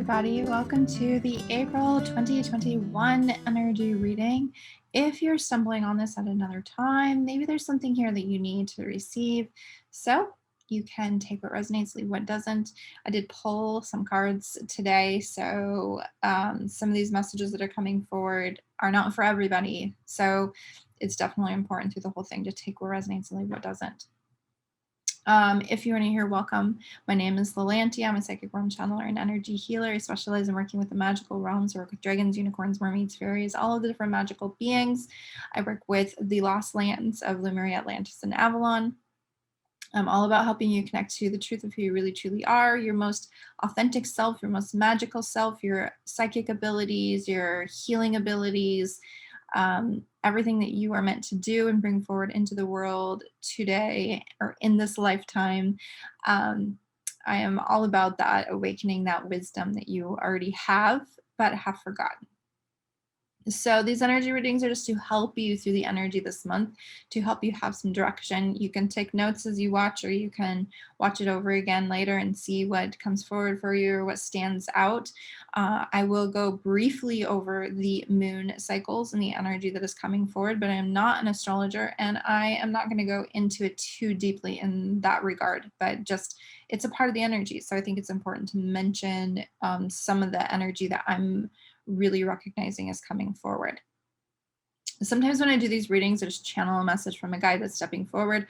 everybody. Welcome to the April 2021 energy reading. If you're stumbling on this at another time, maybe there's something here that you need to receive. So you can take what resonates, leave what doesn't. I did pull some cards today, so some of these messages that are coming forward are not for everybody. So it's definitely important through the whole thing to take what resonates and leave what doesn't. If you're new here, welcome. My name is Melanie. I'm a psychic worm channeler and energy healer. I specialize in working with the magical realms. I work with dragons, unicorns, mermaids, fairies, all of the different magical beings. I work with the lost lands of Lemuria, Atlantis, and Avalon. I'm all about helping you connect to the truth of who you really truly are, your most authentic self, your most magical self, your psychic abilities, your healing abilities, everything that you are meant to do and bring forward into the world today or in this lifetime. I am all about that, awakening that wisdom that you already have but have forgotten. So these energy readings are just to help you through the energy this month, to help you have some direction. You can take notes as you watch, or you can watch it over again later and see what comes forward for you or what stands out. I will go briefly over the moon cycles and the energy that is coming forward, but I am not an astrologer and I am not going to go into it too deeply in that regard, but just it's a part of the energy. So I think it's important to mention some of the energy that I'm really recognizing is coming forward. Sometimes when I do these readings, I just channel a message from a guide that's stepping forward.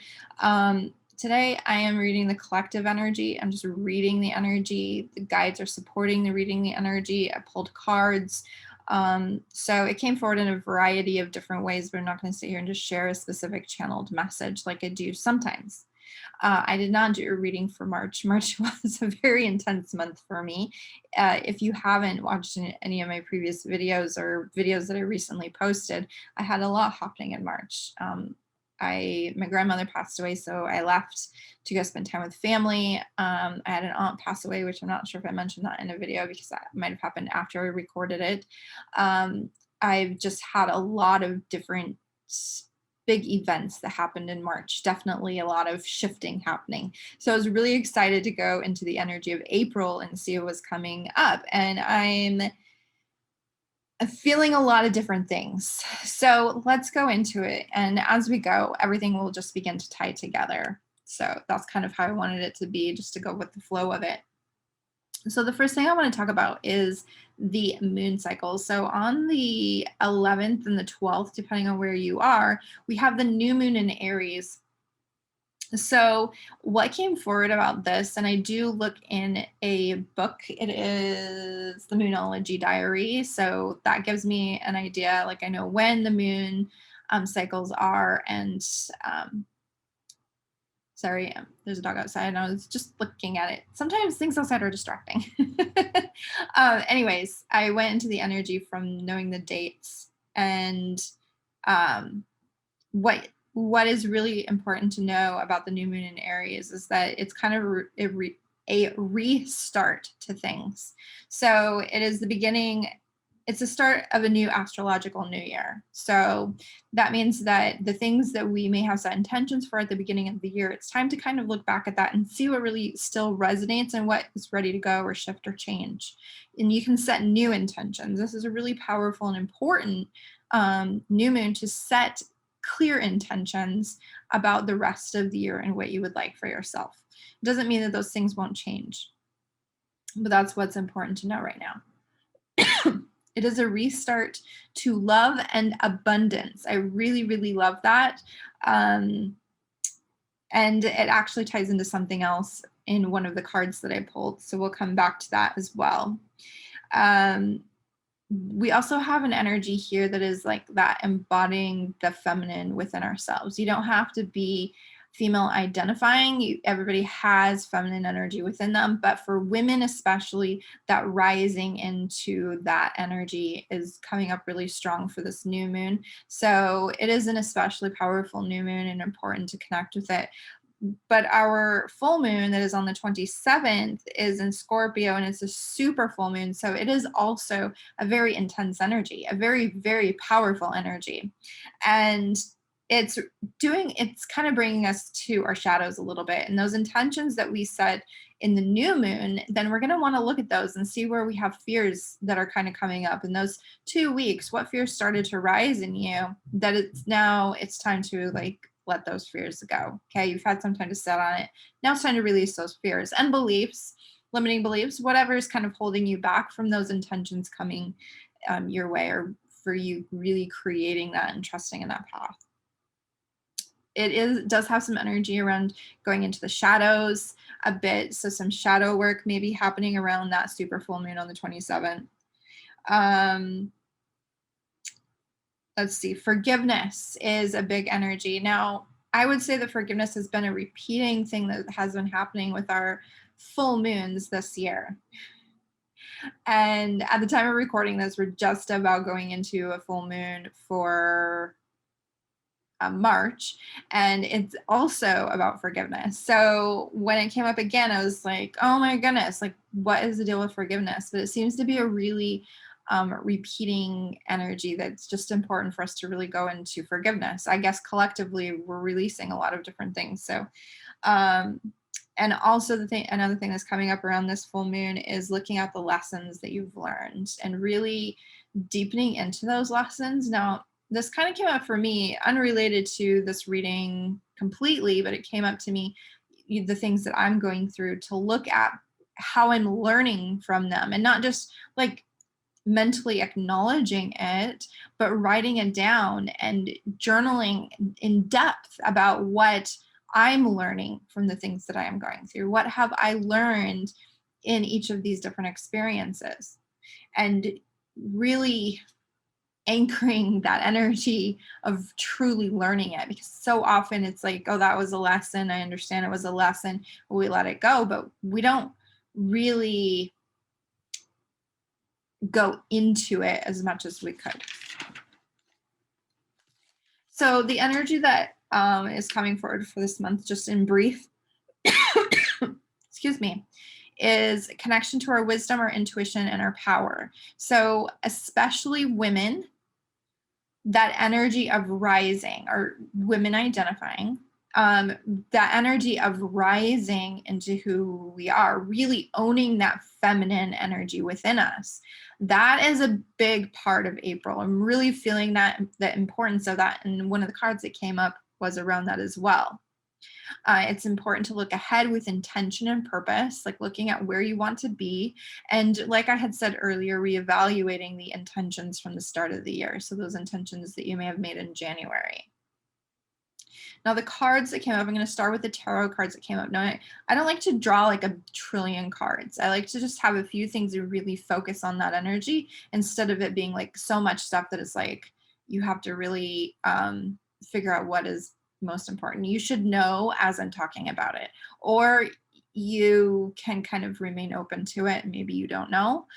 Today, I am reading the collective energy. I'm just reading the energy. The guides are supporting the reading the energy. I pulled cards. So it came forward in a variety of different ways, but I'm not going to sit here and just share a specific channeled message like I do sometimes. I did not do a reading for March. March was a very intense month for me. If you haven't watched any of my previous videos or videos that I recently posted, I had a lot happening in March. My grandmother passed away, so I left to go spend time with family. I had an aunt pass away, which I'm not sure if I mentioned that in a video because that might have happened after I recorded it. I've just had a lot of different big events that happened in March, definitely a lot of shifting happening. So I was really excited to go into the energy of April and see what was coming up. And I'm feeling a lot of different things. So let's go into it. And as we go, everything will just begin to tie together. So that's kind of how I wanted it to be, just to go with the flow of it. So the first thing I want to talk about is the moon cycles. So on the 11th and the 12th, depending on where you are, we have the new moon in Aries. So what came forward about this, and I do look in a book, it is the Moonology Diary. So that gives me an idea, like I know when the moon cycles are, and sorry, there's a dog outside and I was just looking at it. Sometimes things outside are distracting. Anyways, I went into the energy from knowing the dates, and what is really important to know about the new moon in Aries is that it's kind of a restart to things. So it is the beginning. It's the start of a new astrological new year. So that means that the things that we may have set intentions for at the beginning of the year, it's time to kind of look back at that and see what really still resonates and what is ready to go or shift or change. And you can set new intentions. This is a really powerful and important new moon to set clear intentions about the rest of the year and what you would like for yourself. It doesn't mean that those things won't change, but that's what's important to know right now. It is a restart to love and abundance. I really, really love that. And it actually ties into something else in one of the cards that I pulled. So we'll come back to that as well. We also have an energy here that is like that embodying the feminine within ourselves. You don't have to be female identifying. Everybody has feminine energy within them, but for women especially, that rising into that energy is coming up really strong for this new moon. So it is an especially powerful new moon and important to connect with it. But our full moon that is on the 27th is in Scorpio, and it's a super full moon. So it is also a very intense energy, a very, very powerful energy. And it's kind of bringing us to our shadows a little bit, and those intentions that we set in the new moon, then we're going to want to look at those and see where we have fears that are kind of coming up in those 2 weeks. What fears started to rise in you that it's time to like let those fears go. Okay, you've had some time to sit on it. Now it's time to release those fears and beliefs, limiting beliefs, whatever is kind of holding you back from those intentions coming your way, or for you really creating that and trusting in that path. Does have some energy around going into the shadows a bit. So some shadow work maybe happening around that super full moon on the 27th. Let's see, forgiveness is a big energy. Now, I would say that forgiveness has been a repeating thing that has been happening with our full moons this year. And at the time of recording this, we're just about going into a full moon for March, and it's also about forgiveness. So when it came up again, I was like, oh my goodness, like what is the deal with forgiveness? But it seems to be a really repeating energy that's just important for us to really go into forgiveness. I guess collectively we're releasing a lot of different things. So and also another thing that's coming up around this full moon is looking at the lessons that you've learned and really deepening into those lessons. Now, this kind of came up for me, unrelated to this reading completely, but it came up to me, the things that I'm going through, to look at how I'm learning from them, and not just like mentally acknowledging it, but writing it down and journaling in depth about what I'm learning from the things that I am going through. What have I learned in each of these different experiences? And really anchoring that energy of truly learning it, because so often it's like, oh, that was a lesson, I understand it was a lesson, we let it go, but we don't really go into it as much as we could. So the energy that is coming forward for this month, just in brief, excuse me, is connection to our wisdom, our intuition, and our power. So especially women, that energy of rising, or women identifying, that energy of rising into who we are, really owning that feminine energy within us. That is a big part of April. I'm really feeling the importance of that. And one of the cards that came up was around that as well. It's important to look ahead with intention and purpose, like looking at where you want to be. And like I had said earlier, reevaluating the intentions from the start of the year. So those intentions that you may have made in January. Now the cards that came up, I'm going to start with the tarot cards that came up. Now I don't like to draw like a trillion cards. I like to just have a few things to really focus on that energy, instead of it being like so much stuff that it's like you have to really figure out what is most important. You should know as I'm talking about it, or you can kind of remain open to it. Maybe you don't know,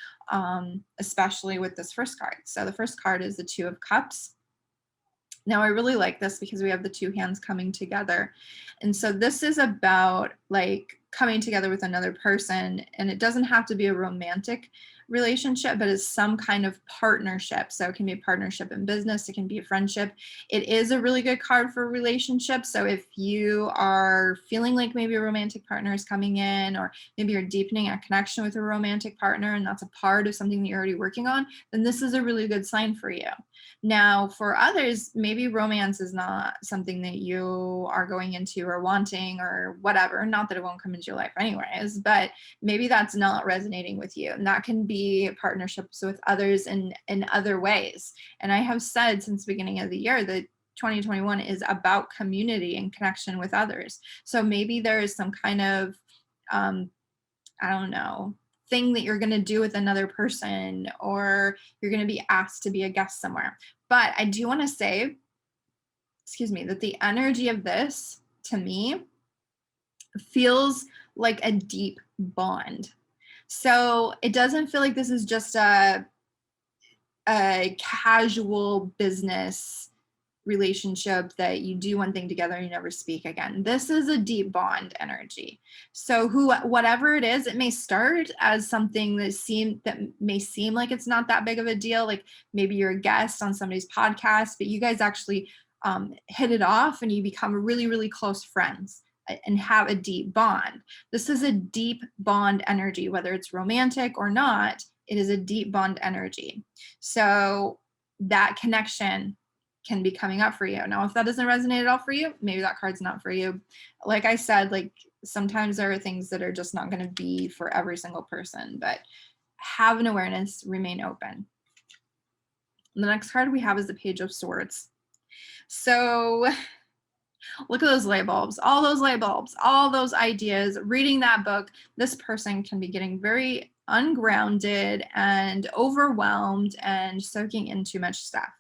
especially with this first card. So the first card is the Two of Cups. Now I really like this because we have the two hands coming together. And so this is about like coming together with another person, and it doesn't have to be a romantic relationship, but it's some kind of partnership. So it can be a partnership in business, it can be a friendship. It is a really good card for relationships. So if you are feeling like maybe a romantic partner is coming in, or maybe you're deepening a connection with a romantic partner and that's a part of something that you're already working on, then this is a really good sign for you. Now, for others, maybe romance is not something that you are going into or wanting or whatever. Not that it won't come into your life anyways, but maybe that's not resonating with you. And that can be partnerships with others in other ways. And I have said since the beginning of the year that 2021 is about community and connection with others. So maybe there is some kind of, I don't know, thing that you're going to do with another person, or you're going to be asked to be a guest somewhere. But I do want to say, that the energy of this to me feels like a deep bond. So it doesn't feel like this is just a casual business relationship that you do one thing together and you never speak again. This is a deep bond energy. So whatever it is, it may start as something that may seem like it's not that big of a deal. Like maybe you're a guest on somebody's podcast, but you guys actually hit it off and you become really, really close friends and have a deep bond. This is a deep bond energy, whether it's romantic or not, it is a deep bond energy. So that connection can be coming up for you. Now, if that doesn't resonate at all for you, maybe that card's not for you. Like I said, like sometimes there are things that are just not going to be for every single person, but have an awareness, remain open. The next card we have is the Page of Swords. So look at those light bulbs, all those ideas. Reading that book, this person can be getting very ungrounded and overwhelmed and soaking in too much stuff.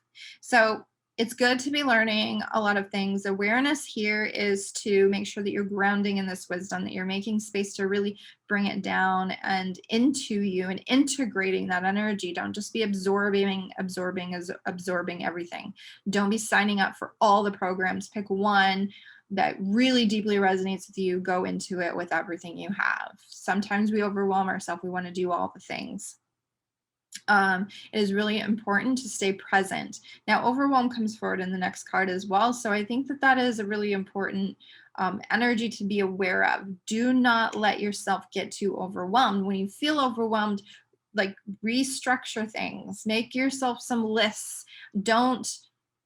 So it's good to be learning a lot of things. Awareness here is to make sure that you're grounding in this wisdom, that you're making space to really bring it down and into you and integrating that energy. Don't just be absorbing everything. Don't be signing up for all the programs. Pick one that really deeply resonates with you. Go into it with everything you have. Sometimes we overwhelm ourselves. We want to do all the things. It is really important to stay present. Now, overwhelm comes forward in the next card as well. So I think that that is a really important energy to be aware of. Do not let yourself get too overwhelmed. When you feel overwhelmed, like restructure things, make yourself some lists. Don't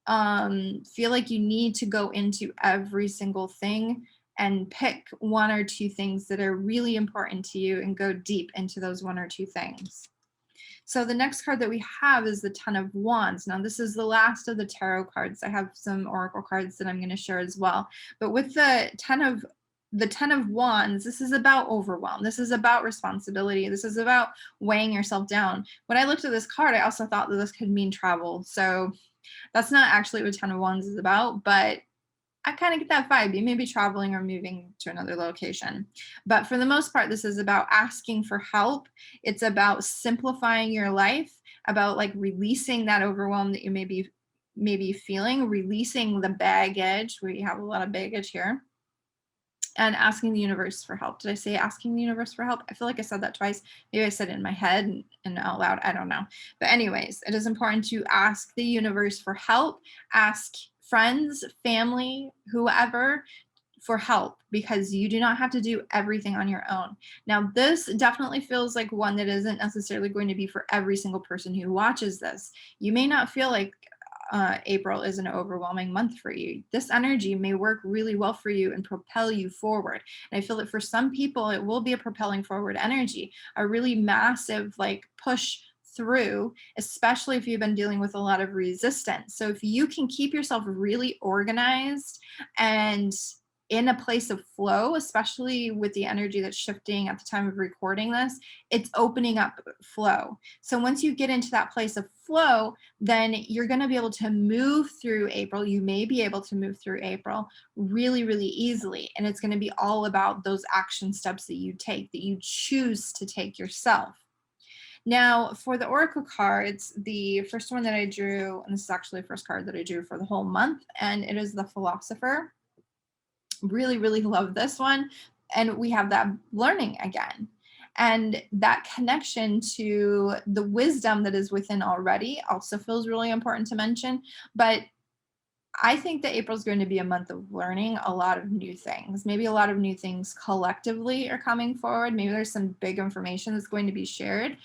feel like you need to go into every single thing, and pick one or two things that are really important to you and go deep into those one or two things. So the next card that we have is the Ten of Wands. Now, this is the last of the tarot cards. I have some oracle cards that I'm going to share as well. But with the Ten of Wands, this is about overwhelm. This is about responsibility. This is about weighing yourself down. When I looked at this card, I also thought that this could mean travel. So that's not actually what Ten of Wands is about, but I kind of get that vibe. You may be traveling or moving to another location. But for the most part, this is about asking for help. It's about simplifying your life, about like releasing that overwhelm that you may be feeling, releasing the baggage. We have a lot of baggage here. And asking the universe for help. Did I say asking the universe for help? I feel like I said that twice. Maybe I said it in my head and out loud. I don't know. But anyways, it is important to ask the universe for help. Ask friends, family, whoever for help, because you do not have to do everything on your own. Now, this definitely feels like one that isn't necessarily going to be for every single person who watches this. You may not feel like April is an overwhelming month for you. This energy may work really well for you and propel you forward. And I feel that for some people, it will be a propelling forward energy, a really massive like push through, especially if you've been dealing with a lot of resistance. So if you can keep yourself really organized and in a place of flow, especially with the energy that's shifting at the time of recording this, it's opening up flow. So once you get into that place of flow, then you're going to be able to move through April. You may be able to move through April really, really easily. And it's going to be all about those action steps that you take, that you choose to take yourself. Now, for the oracle cards, the first one that I drew, and this is actually the first card that I drew for the whole month, and it is the Philosopher. Really, really love this one. And we have that learning again. And that connection to the wisdom that is within already also feels really important to mention. But I think that April is going to be a month of learning a lot of new things. Maybe a lot of new things collectively are coming forward. Maybe there's some big information that's going to be shared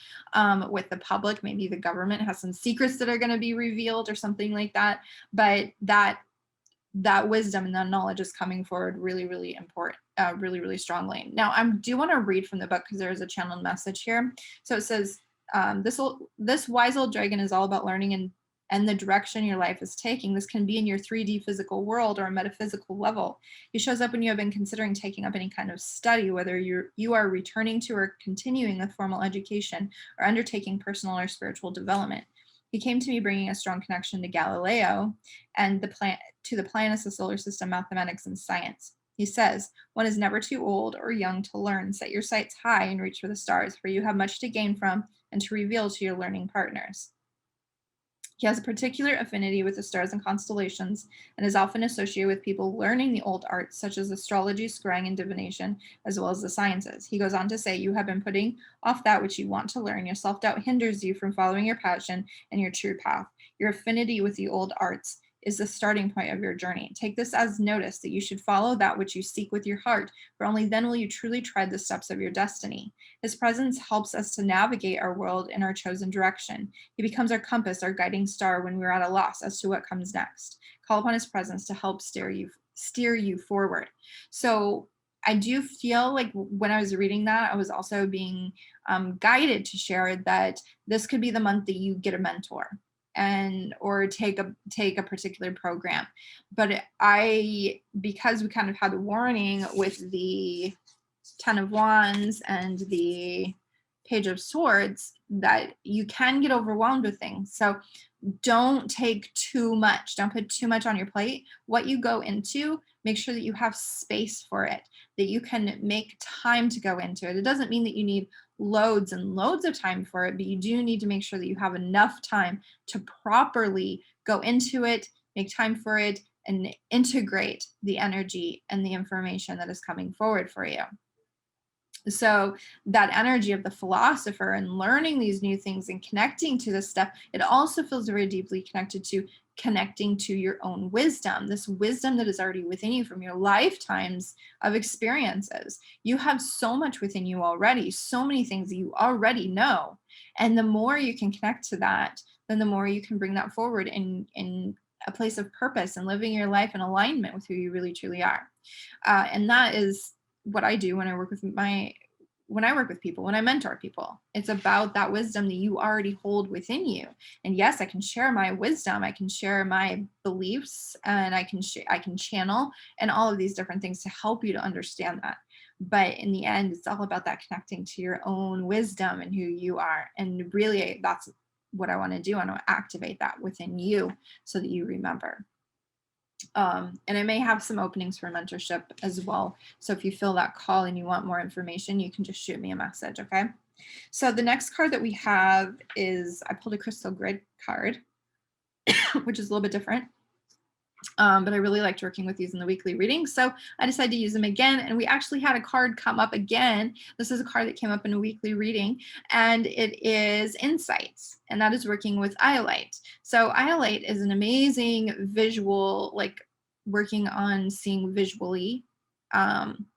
with the public. Maybe the government has some secrets that are going to be revealed or something like that. But that wisdom and that knowledge is coming forward really, really important, really, really strongly. Now, I do want to read from the book because there is a channeled message here. So it says, this wise old dragon is all about learning and the direction your life is taking. This can be in your 3D physical world or a metaphysical level. He shows up when you have been considering taking up any kind of study, whether you are returning to or continuing the formal education or undertaking personal or spiritual development. He came to me bringing a strong connection to Galileo and to the planets, the solar system, mathematics, and science. He says, one is never too old or young to learn. Set your sights high and reach for the stars, for you have much to gain from and to reveal to your learning partners. He has a particular affinity with the stars and constellations and is often associated with people learning the old arts such as astrology, scrying, and divination, as well as the sciences. He goes on to say, you have been putting off that which you want to learn. Your self-doubt hinders you from following your passion and your true path. Your affinity with the old arts is the starting point of your journey. Take this as notice that you should follow that which you seek with your heart, for only then will you truly tread the steps of your destiny. His presence helps us to navigate our world in our chosen direction. He becomes our compass, our guiding star when we're at a loss as to what comes next. Call upon his presence to help steer you forward. So I do feel like when I was reading that, I was also being guided to share that this could be the month that you get a mentor and or take a particular program. But because we kind of had the warning with the 10 of Wands and the Page of Swords, that you can get overwhelmed with things. So don't take too much. Don't put too much on your plate. What you go into, make sure that you have space for it, that you can make time to go into it. It doesn't mean that you need loads and loads of time for it, but you do need to make sure that you have enough time to properly go into it, make time for it, and integrate the energy and the information that is coming forward for you. So that energy of the philosopher and learning these new things and connecting to this stuff, it also feels very deeply connected to connecting to your own wisdom, this wisdom that is already within you from your lifetimes of experiences. You have so much within you already, so many things that you already know. And the more you can connect to that, then the more you can bring that forward in a place of purpose and living your life in alignment with who you really truly are. And that is what I do when I work with people, when I mentor people. It's about that wisdom that you already hold within you. And yes, I can share my wisdom, I can share my beliefs, and I can channel and all of these different things to help you to understand that. But in the end, it's all about that connecting to your own wisdom and who you are. And really, that's what I want to do. I want to activate that within you so that you remember. And I may have some openings for mentorship as well. So if you feel that call and you want more information, you can just shoot me a message, okay? So the next card that we have is, I pulled a crystal grid card, which is a little bit different. But I really liked working with these in the weekly reading. So I decided to use them again. And we actually had a card come up again. This is a card that came up in a weekly reading, and it is Insights. And that is working with Iolite. So Iolite is an amazing visual, like working on seeing visually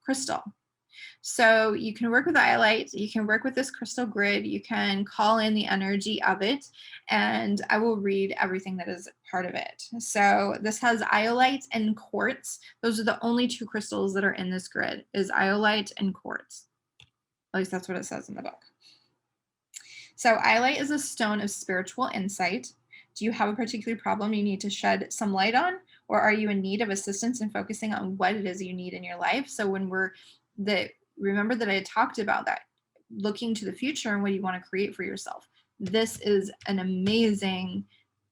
crystal. So you can work with Iolite, you can work with this crystal grid, you can call in the energy of it, and I will read everything that is part of it. So this has Iolite and quartz. Those are the only two crystals that are in this grid, is Iolite and quartz. At least that's what it says in the book. So Iolite is a stone of spiritual insight. Do you have a particular problem you need to shed some light on? Or are you in need of assistance in focusing on what it is you need in your life? So when remember that I had talked about that, looking to the future and what you want to create for yourself. This is an amazing,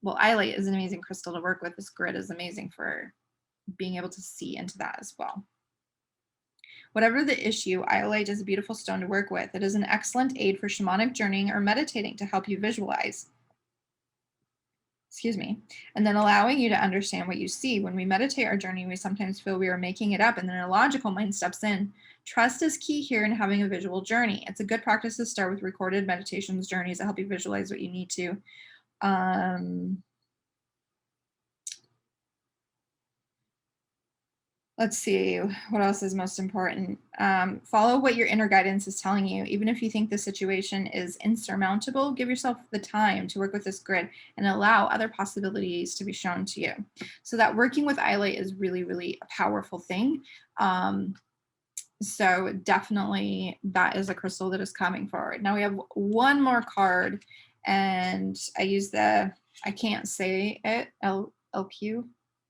Iolite is an amazing crystal to work with. This grid is amazing for being able to see into that as well. Whatever the issue, Iolite is a beautiful stone to work with. It is an excellent aid for shamanic journeying or meditating to help you visualize. And then allowing you to understand what you see. When we meditate our journey, we sometimes feel we are making it up, and then our logical mind steps in. Trust is key here in having a visual journey. It's a good practice to start with recorded meditations journeys that help you visualize what you need to. Let's see, what else is most important? Follow what your inner guidance is telling you. Even if you think the situation is insurmountable, give yourself the time to work with this grid and allow other possibilities to be shown to you. So that working with Iolite is really, really a powerful thing. So definitely that is a crystal that is coming forward. Now we have one more card, and I can't say it, LQ,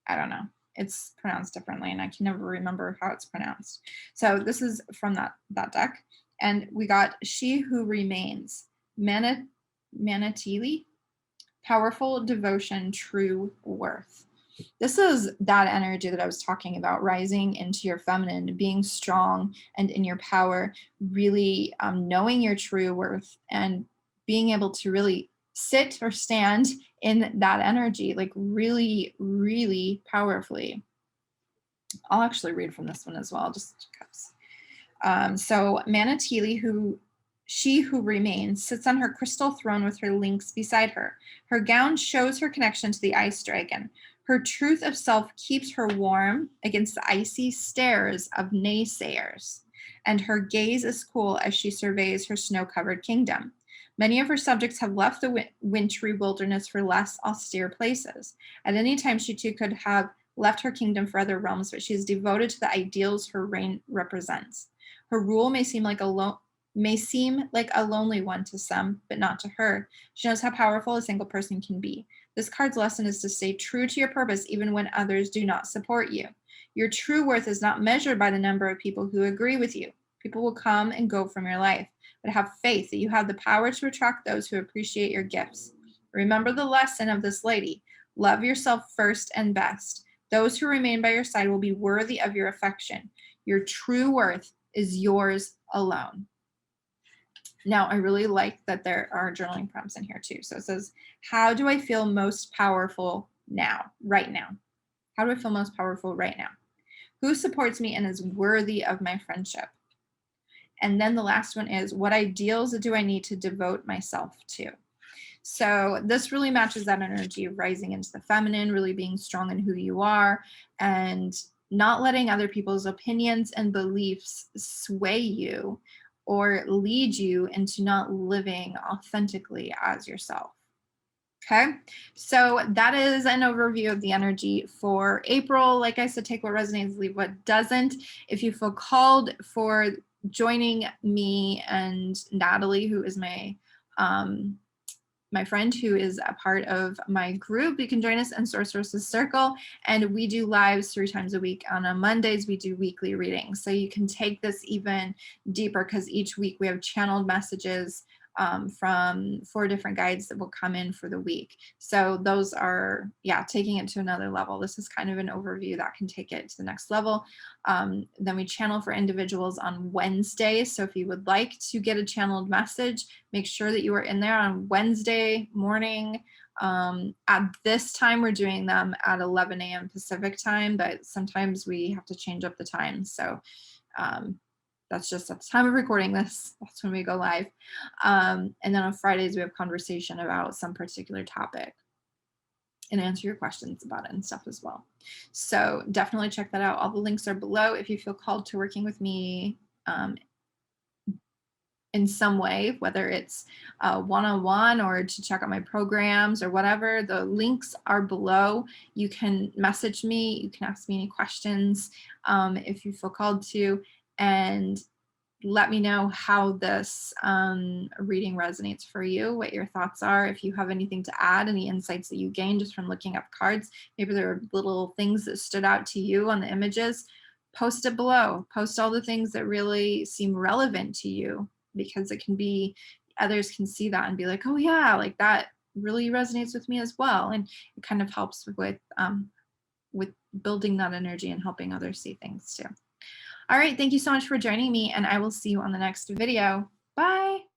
I don't know. It's pronounced differently, and I can never remember how it's pronounced. So this is from that deck, and we got She Who Remains, Manatili, Powerful Devotion, True Worth. This is that energy that I was talking about, rising into your feminine, being strong and in your power, really knowing your true worth and being able to really sit or stand in that energy, like really, really powerfully. I'll actually read from this one as well, just because. So Manatili, she who remains, sits on her crystal throne with her lynx beside her. Her gown shows her connection to the ice dragon. Her truth of self keeps her warm against the icy stares of naysayers, and her gaze is cool as she surveys her snow-covered kingdom. Many of her subjects have left the wintry wilderness for less austere places. At any time, she too could have left her kingdom for other realms, but she is devoted to the ideals her reign represents. Her rule may seem like a lonely one to some, but not to her. She knows how powerful a single person can be. This card's lesson is to stay true to your purpose even when others do not support you. Your true worth is not measured by the number of people who agree with you. People will come and go from your life, but have faith that you have the power to attract those who appreciate your gifts. Remember the lesson of this lady. Love yourself first and best. Those who remain by your side will be worthy of your affection. Your true worth is yours alone. Now, I really like that there are journaling prompts in here too. So it says, how do I feel most powerful now, right now? How do I feel most powerful right now? Who supports me and is worthy of my friendship? And then the last one is, what ideals do I need to devote myself to? So this really matches that energy of rising into the feminine, really being strong in who you are, and not letting other people's opinions and beliefs sway you or lead you into not living authentically as yourself. Okay, so that is an overview of the energy for April. Like I said, take what resonates, leave what doesn't. If you feel called for joining me and Natalie, who is my friend who is a part of my group, you can join us in Sorceress's Circle, and we do lives 3 times a week. On Mondays, we do weekly readings. So you can take this even deeper because each week we have channeled messages from 4 different guides that will come in for the week. So those are, taking it to another level. This is kind of an overview that can take it to the next level. Then we channel for individuals on Wednesdays. So if you would like to get a channeled message, make sure that you are in there on Wednesday morning. At this time, we're doing them at 11 a.m. Pacific time, but sometimes we have to change up the time. So that's just at the time of recording this. That's when we go live. And then on Fridays, we have conversation about some particular topic and answer your questions about it and stuff as well. So definitely check that out. All the links are below. If you feel called to working with me in some way, whether it's one-on-one or to check out my programs or whatever, the links are below. You can message me. You can ask me any questions if you feel called to, and let me know how this reading resonates for you, what your thoughts are. If you have anything to add, any insights that you gained just from looking up cards, maybe there are little things that stood out to you on the images, post it below. Post all the things that really seem relevant to you, because it can be, others can see that and be like, oh yeah, like that really resonates with me as well. And it kind of helps with building that energy and helping others see things too. All right, thank you so much for joining me, and I will see you on the next video. Bye.